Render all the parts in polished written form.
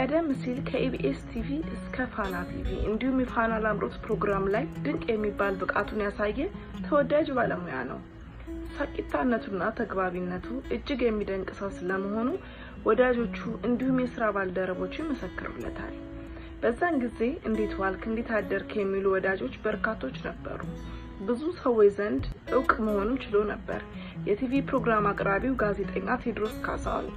ቀደም ሲል ከኢቢኤስ ቲቪ እስከ ፋና ቲቪ እንዲሁም የፋና ላምሮት ፕሮግራም ላይ ድንቅ የሚባል ብቃቱን ያሳየ ተወዳጅ ባለሙያ ነው። ሳቂታነቱና ተግባቢነቱ እጅግ የሚደንቅ ሰው ስለመሆኑ ወዳጆቹ እንዲሁም የሥራ ባልደረቦቹ ይመሰክሩለታል። በዛን ጊዜ እንዴት ዋልክ እንዴት አደርክ የሚሉ ወዳጆች በርካቶች ነበሩ። ብዙ ሰዎች ዘንድ ዕውቅ መሆኑን ችሎ ነበር። የቲቪ ፕሮግራም አቅራቢው ጋዜጠኛ ቴዎድሮስ ካሳሁን።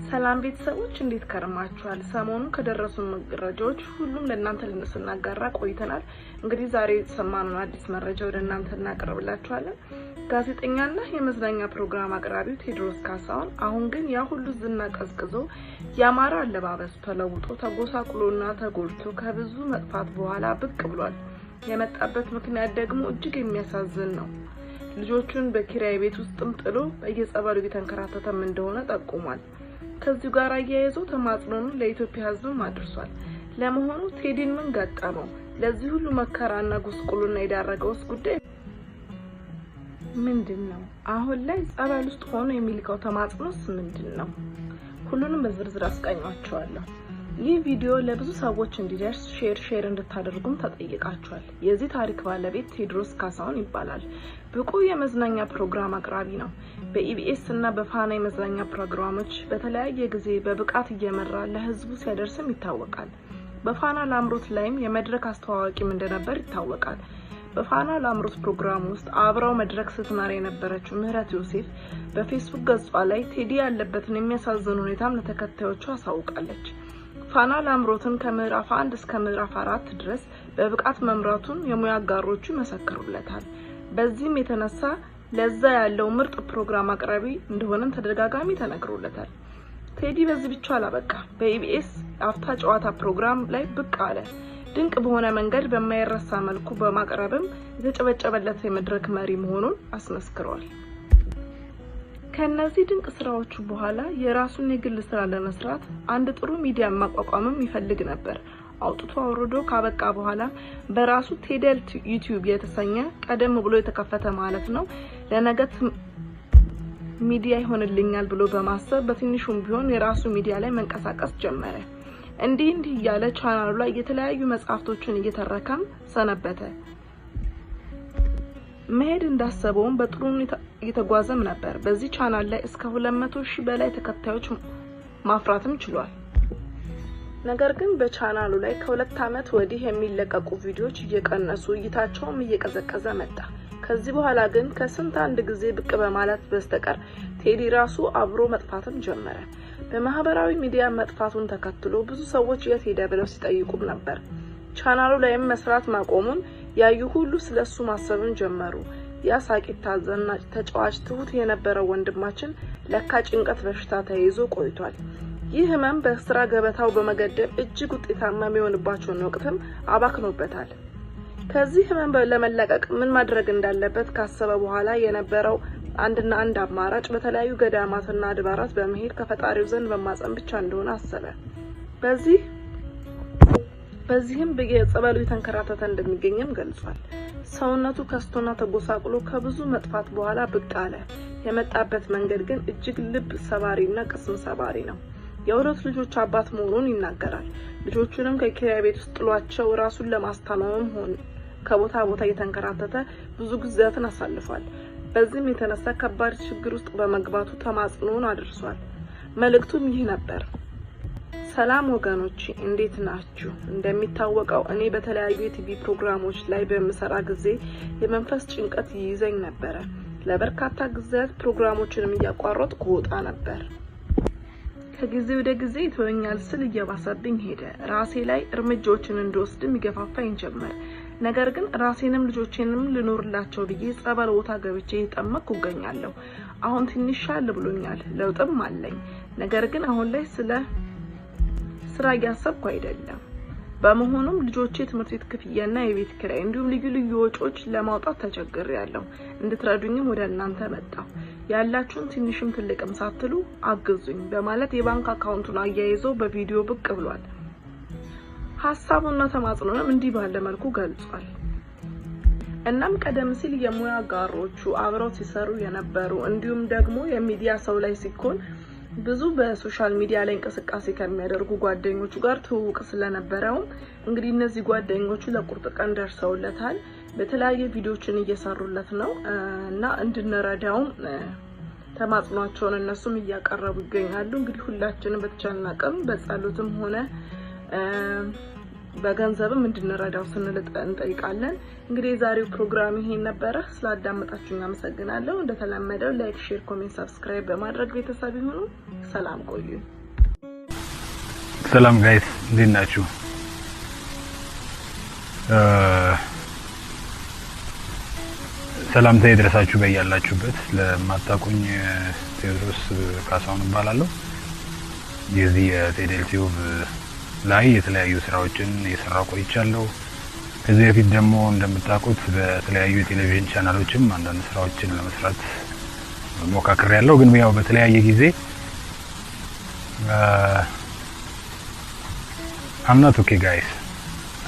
ሰላም ቤተሰቦች እንዴት ከረማችኋል? ሰሞኑን ከደረሱ መረጃዎች ሁሉም ለእናንተ ልንስናጋራ ቆይተናል። እንግዲህ ዛሬ ሰማኑን አዲስ መረጃ ወደ እናንተ እናቀርብላችኋለን። ጋዜጠኛና የመዝናኛ ፕሮግራም አቅራቢው ቴዎድሮስ ካሳሁን አሁን ግን ያ ሁሉ ዝና ቀዝቅዞ ያማረ አለባበስ ተለውጦ ተጎሳቁሎና ተጎድቶ ከብዙ መጥፋት በኋላ ብቅ ብሏል። የመጣበት ምክንያት ደግሞ እጅግ የሚያሳዝን ነው። ልጆቹን በኪራይ ቤት ውስጥም ጥሎ በየጸበሉ እየተንከራተተም እንደሆነ ጠቁሟል። ከዚህ ጋር አያይዞ ተማጽኖን ለኢትዮጵያ ሕዝብ አድርሷል። ለመሆኑ ቴዲን ምን ገጠመው? ለዚህ ሁሉ መከራና ጉስቁልና የዳረገውስ ጉዳይ ምንድነው? አሁን ላይ ጸበል ውስጥ ሆኖ የሚልከው ተማጽኖስ ምንድነው? ሁሉንም በዝርዝር አስቃኛችኋለሁ። ይህ ቪዲዮ ለብዙ ሰዎች እንዲደርስ ሼር እንድታደርጉም ተጠይቃችኋል። የዚህ ታሪክ ባለቤት ቴዎድሮስ ካሳሁን ይባላል። ብቁ የመዝናኛ ፕሮግራም አቅራቢ ነው። በኢቢኤስ እና በፋና የመዝናኛ ፕሮግራሞች በተለያየ ጊዜ በብቃት እየመራ ለህዝቡ ሲያደርስም ይታወቃል። በፋና ላምሮት ላይም የመድረክ አስተዋዋቂም እንደነበር ይታወቃል። በፋና ላምሮት ፕሮግራም ውስጥ አብራው መድረክ ስትመራ የነበረችው ምህረት ዮሴፍ በፌስቡክ ገጿ ላይ ቴዲ ያለበትን የሚያሳዝን ሁኔታም ለተከታዮቿ አሳውቃለች። ፋና ላምሮትን ከምዕራፍ 1 እስከ ምዕራፍ 4 ድረስ በብቃት መምራቱን የሙያ አጋሮቹ ይመሰክሩለታል። በዚህም የተነሳ ለዛ ያለው ምርጥ ፕሮግራም አቅራቢ እንደሆነ ተደጋጋሚ ተነግሮለታል። ቴዲ በዚህ ብቻ አላበቃ። በኢቢኤስ አፍታ ጨዋታ ፕሮግራም ላይ ብቅ አለ። ድንቅ በሆነ መንገድ በማይረሳ መልኩ በማቅረብም የተጨበጨበለት የመድረክ መሪ መሆኑን አስመስክሯል። ከነዚህ ድንቅ ስራዎቹ በኋላ የራሱን የግል ስራ ለመስራት አንድ ጥሩ ሚዲያ ማቋቋምም ይፈልግ ነበር። አውጥቶ አውርዶ ካበቃ በኋላ በራሱ ቴደል ዩቲዩብ የተሰኘ ቀደም ብሎ የተከፈተ ማለት ነው ለነገት ሚዲያ ይሆንልኛል ብሎ በማሰብ በትንሹም ቢሆን የራሱ ሚዲያ ላይ መንቀሳቀስ ጀመረ። እንዲህ እያለ ቻናሉ ላይ የተለያዩ መጽሐፍቶችን እየተረከም ሰነበተ። መሄድ እንዳሰበውም በጥሩ እየተጓዘም ነበር። በዚህ ቻናል ላይ እስከ 200,000 በላይ ተከታዮች ማፍራትም ችሏል። ነገር ግን በቻናሉ ላይ ከ2 ዓመት ወዲህ የሚለቀቁ ቪዲዮዎች እየቀነሱ እይታቸውም እየቀዘቀዘ መጣ። ከዚህ በኋላ ግን ከስንት አንድ ጊዜ ብቅ በማለት በስተቀር ቴዲ ራሱ አብሮ መጥፋትም ጀመረ። በማህበራዊ ሚዲያ መጥፋቱን ተከትሎ ብዙ ሰዎች የት ሄደ ብለው ሲጠይቁም ነበር። ቻናሉ ላይም መስራት ማቆሙን ያዩ ሁሉ ስለሱ ማሰብን ጀመሩ። ያ ሳቂታ ዘናጭ ተጫዋች ትሁት የነበረው ወንድማችን ለካ ጭንቀት በሽታ ተይዞ ቆይቷል። ይህ ህመም በስራ ገበታው በመገደብ እጅግ ውጤታማ የሚሆንባቸውን ወቅትም አባክኖበታል። ከዚህ ህመም ለመለቀቅ ምን ማድረግ እንዳለበት ካሰበ በኋላ የነበረው አንድና አንድ አማራጭ በተለያዩ ገዳማትና አድባራት በመሄድ ከፈጣሪው ዘንድ በማጸን ብቻ እንደሆነ አሰበ። በዚህም በየጸበሉ የተንከራተተ እንደሚገኝም ገልጿል። ሰውነቱ ከስቶና ተጎሳቁሎ ከብዙ መጥፋት በኋላ ብቅ አለ። የመጣበት መንገድ ግን እጅግ ልብ ሰባሪና ቅስም ሰባሪ ነው። የሁለት ልጆች አባት መሆኑን ይናገራል። ልጆቹንም ከኪራይ ቤት ውስጥ ጥሏቸው ራሱን ለማስታመም ሆነ ከቦታ ቦታ እየተንከራተተ ብዙ ጊዜያትን አሳልፏል። በዚህም የተነሳ ከባድ ችግር ውስጥ በመግባቱ ተማጽኖን አድርሷል። መልእክቱም ይህ ነበር። ሰላም ወገኖች እንዴት ናችሁ? እንደሚታወቀው እኔ በተለያዩ የቲቪ ፕሮግራሞች ላይ በመሰራ ጊዜ የመንፈስ ጭንቀት ይይዘኝ ነበር። ለበርካታ ጊዜያት ፕሮግራሞችንም እያቋረጥኩ ወጣ ነበር። ከጊዜ ወደ ጊዜ ይተወኛል ስል እየባሰብኝ ሄደ። ራሴ ላይ እርምጃዎችን እንድወስድም ይገፋፋኝ ጀመር። ነገር ግን ራሴንም ልጆቼንም ልኖርላቸው ብዬ ጸበል ቦታ ገብቼ እየጠመቅኩ እገኛለሁ። አሁን ትንሽ ሻል ብሎኛል፣ ለውጥም አለኝ። ነገር ግን አሁን ላይ ስራ እያሰብኩ አይደለም። በመሆኑም ልጆቼ ትምህርት ቤት ክፍያና የቤት ኪራይ እንዲሁም ልዩ ልዩ ወጪዎች ለማውጣት ተቸግሬያለሁ። እንድትረዱኝም ወደ እናንተ መጣሁ። ያላችሁን ትንሽም ትልቅም ሳትሉ አግዙኝ በማለት የባንክ አካውንቱን አያይዞ በቪዲዮ ብቅ ብሏል። ሐሳቡና ተማጽኖንም እንዲህ ባለ መልኩ ገልጿል። እናም ቀደም ሲል የሙያ አጋሮቹ አብረው ሲሰሩ የነበሩ እንዲሁም ደግሞ የሚዲያ ሰው ላይ ሲኮን ብዙ በሶሻል ሚዲያ ላይ እንቅስቃሴ ከሚያደርጉ ጓደኞቹ ጋር ትውውቅ ስለነበረው እንግዲህ እነዚህ ጓደኞቹ ለቁርጥ ቀን ደርሰውለታል። በተለያየ ቪዲዮችን እየሰሩለት ነው እና እንድንረዳው ተማጽኗቸውን እነሱም እያቀረቡ ይገኛሉ። እንግዲህ ሁላችንም በተቻለን አቅም በጸሎትም ሆነ በገንዘብም እንድንረዳው ስንል እንጠይቃለን። እንግዲህ የዛሬው ፕሮግራም ይሄን ነበረ። ስላዳመጣችሁኝ አመሰግናለሁ። እንደተለመደው ላይክ፣ ሼር፣ ኮሜንት፣ ሰብስክራይብ በማድረግ ቤተሰብ ይሁኑ። ሰላም ቆዩ። ሰላም ጋይስ እንዴት ናችሁ? ሰላምታ ይድረሳችሁ በያላችሁበት። ለማታውቁኝ ቴዎድሮስ ካሳሁን እባላለሁ። የዚህ የቴዴል ቲዩብ ላይ የተለያዩ ስራዎችን እየሰራሁ ቆይቻለሁ። ከዚህ በፊት ደግሞ እንደምታውቁት በተለያዩ የቴሌቪዥን ቻናሎችም አንዳንድ ስራዎችን ለመስራት ሞካክሬያለሁ። ግን ያው በተለያየ ጊዜ I'm not okay guys,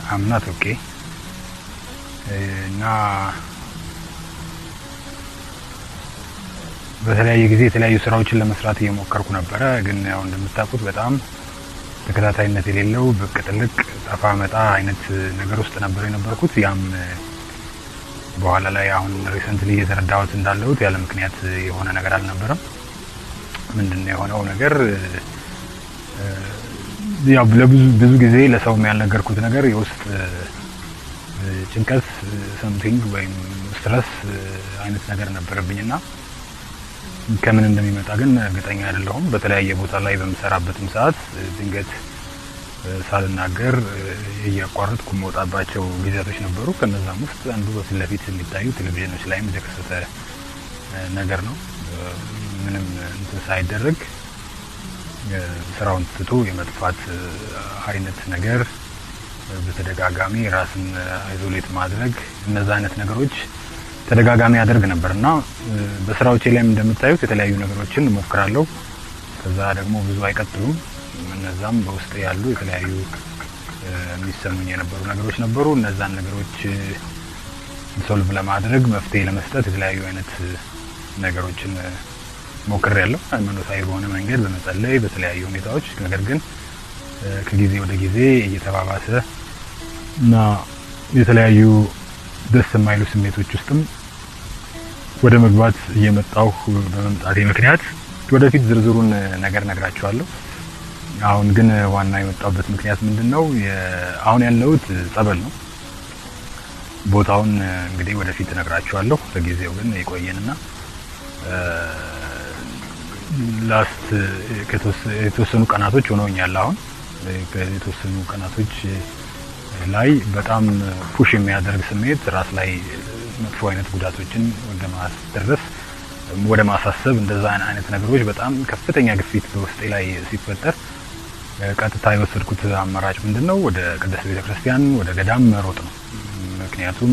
I'm not okay እና በተለያየ ጊዜ የተለያዩ ስራዎችን ለመስራት እየሞከርኩ ነበረ። ግን ያው እንደምታውቁት በጣም ተከታታይነት የሌለው ብቅ ጥልቅ ጠፋ መጣ አይነት ነገር ውስጥ ነበር የነበርኩት። ያም በኋላ ላይ አሁን ሪሰንትሊ እየተረዳሁት እንዳለሁት ያለ ምክንያት የሆነ ነገር አልነበረም። ምንድነው የሆነው ነገር? ያው ብዙ ጊዜ ለሰው ያልነገርኩት ነገር የውስጥ ጭንቀት something ወይም ስትረስ አይነት ነገር ነበረብኝና ከምን እንደሚመጣ ግን እርግጠኛ አይደለሁም። በተለያየ ቦታ ላይ በመሰራበትም ሰዓት ድንገት ሳልናገር እያቋረጥኩ መውጣባቸው ጊዜያቶች ነበሩ። ከነዛም ውስጥ አንዱ በፊት ለፊት የሚታዩ ቴሌቪዥኖች ላይም የተከሰተ ነገር ነው። ምንም እንትን ሳይደረግ ስራውን ትቶ የመጥፋት አይነት ነገር፣ በተደጋጋሚ ራስን አይዞሌት ማድረግ፣ እነዛ አይነት ነገሮች ተደጋጋሚ ያደርግ ነበርና በስራዎቼ ላይም እንደምታዩት የተለያዩ ነገሮችን እሞክራለሁ። ከዛ ደግሞ ብዙ አይቀጥሉም። እነዛም በውስጥ ያሉ የተለያዩ የሚሰሙኝ የነበሩ ነገሮች ነበሩ። እነዛን ነገሮች ሶልቭ ለማድረግ መፍትሄ ለመስጠት የተለያዩ አይነት ነገሮችን ሞክሬያለሁ። ሃይማኖታዊ በሆነ መንገድ በመጸለይ በተለያዩ ሁኔታዎች። ነገር ግን ከጊዜ ወደ ጊዜ እየተባባሰ እና የተለያዩ ደስ የማይሉ ስሜቶች ውስጥም ወደ መግባት እየመጣሁ በመምጣቴ ምክንያት ወደፊት ዝርዝሩን ነገር ነግራችኋለሁ። አሁን ግን ዋና የመጣሁበት ምክንያት ምንድነው? አሁን ያለሁት ጸበል ነው። ቦታውን እንግዲህ ወደፊት ነግራችኋለሁ። ለጊዜው ግን ይቆየንና ላስት የተወሰኑ ቀናቶች ሆነውኛል። አሁን የተወሰኑ ቀናቶች ላይ በጣም ፑሽ የሚያደርግ ስሜት ራስ ላይ መጥፎ አይነት ጉዳቶችን ወደ ማስደረስ ወደ ማሳሰብ እንደዛ አይነት ነገሮች በጣም ከፍተኛ ግፊት በውስጤ ላይ ሲፈጠር ቀጥታ የወሰድኩት አማራጭ ምንድነው? ወደ ቅድስት ቤተክርስቲያን ወደ ገዳም መሮጥ ነው። ምክንያቱም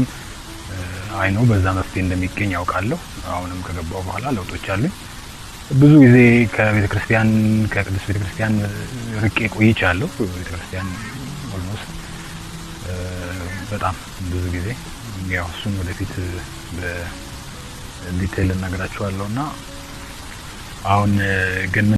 አይ ነው በዛ መፍትሄ እንደሚገኝ ያውቃለሁ። አሁንም ከገባው በኋላ ለውጦች አሉኝ። ብዙ ጊዜ ከቅድስት ቤተክርስቲያን ርቄ ቆይቻለሁ። ቤተክርስቲያን ኦልሞስት በጣም ብዙ ጊዜ ያው እሱን ወደፊት በዲቴል እነግራችኋለሁና አሁን ግን